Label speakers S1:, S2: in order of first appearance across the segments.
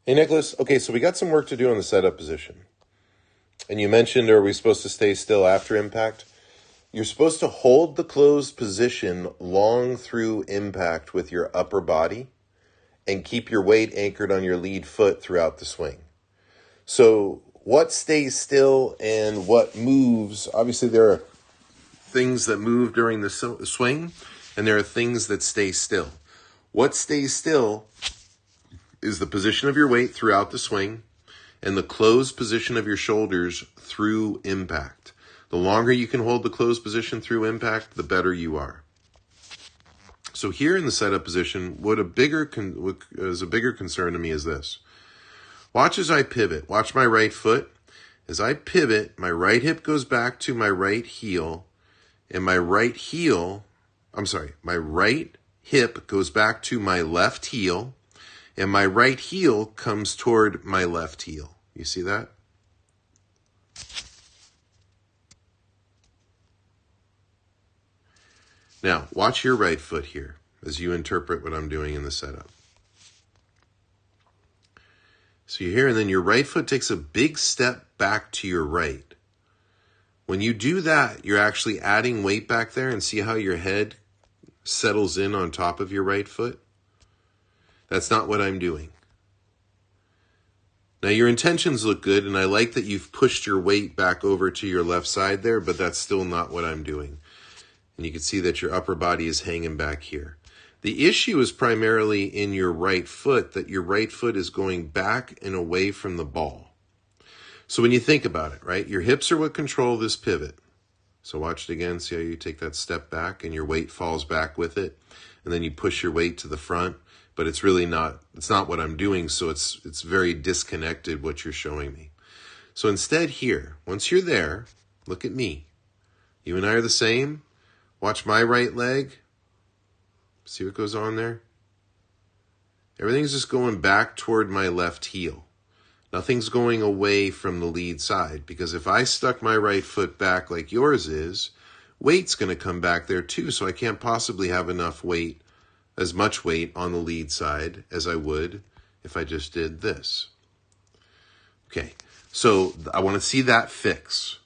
S1: Hey, Nicholas. Okay, so we got some work to do on the setup position. And you mentioned, are we supposed to stay still after impact? You're supposed to hold the closed position long through impact with your upper body and keep your weight anchored on your lead foot throughout the swing. So what stays still and what moves? Obviously, there are things that move during the swing, and there are things that stay still. What stays still is the position of your weight throughout the swing and the closed position of your shoulders through impact. The longer you can hold the closed position through impact, the better you are. So here in the setup position, what is a bigger concern to me is this. Watch as I pivot. Watch my right foot. As I pivot, my right hip goes back to my right heel, and my right hip goes back to my left heel, and my right heel comes toward my left heel. You see that? Now, watch your right foot here as you interpret what I'm doing in the setup. So you're here, and then your right foot takes a big step back to your right. When you do that, you're actually adding weight back there, and see how your head settles in on top of your right foot? That's not what I'm doing. Now, your intentions look good, and I like that you've pushed your weight back over to your left side there, but that's still not what I'm doing. And you can see that your upper body is hanging back here. The issue is primarily in your right foot, that your right foot is going back and away from the ball. So when you think about it, right, your hips are what control this pivot. So watch it again. See how you take that step back and your weight falls back with it. And then you push your weight to the front. But it's really not, it's not what I'm doing. So it's very disconnected what you're showing me. So instead here, once you're there, look at me. You and I are the same. Watch my right leg. See what goes on there? Everything's just going back toward my left heel. Nothing's going away from the lead side, because if I stuck my right foot back like yours is, weight's going to come back there too, so I can't possibly have enough weight, as much weight on the lead side as I would if I just did this. Okay, so I want to see that fix.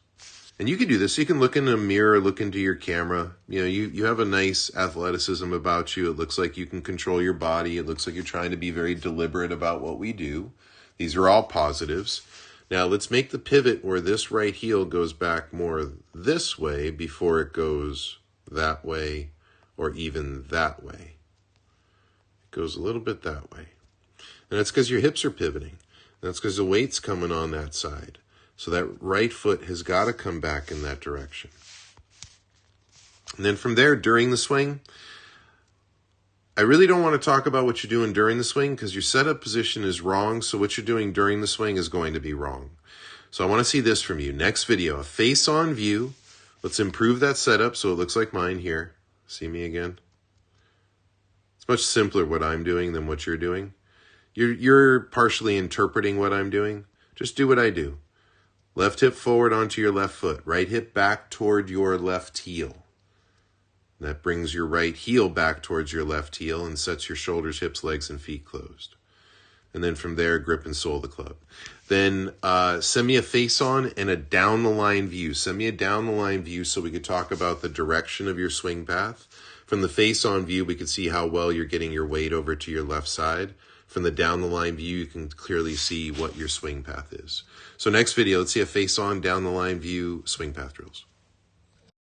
S1: And you can do this. You can look in a mirror, look into your camera. You know, you have a nice athleticism about you. It looks like you can control your body. It looks like you're trying to be very deliberate about what we do. These are all positives. Now let's make the pivot where this right heel goes back more this way before it goes that way or even that way. It goes a little bit that way. And that's because your hips are pivoting. That's because the weight's coming on that side. So that right foot has got to come back in that direction. And then from there, during the swing, I really don't want to talk about what you're doing during the swing because your setup position is wrong. So what you're doing during the swing is going to be wrong. So I want to see this from you. Next video, a face-on view. Let's improve that setup so it looks like mine here. See me again? It's much simpler what I'm doing than what you're doing. You're partially interpreting what I'm doing. Just do what I do. Left hip forward onto your left foot. Right hip back toward your left heel. That brings your right heel back towards your left heel and sets your shoulders, hips, legs, and feet closed. And then from there, grip and sole the club. Then send me a face-on and a down-the-line view. Send me a down-the-line view so we could talk about the direction of your swing path. From the face-on view, we could see how well you're getting your weight over to your left side. From the down-the-line view, you can clearly see what your swing path is. So next video, let's see a face-on, down-the-line view, swing path drills.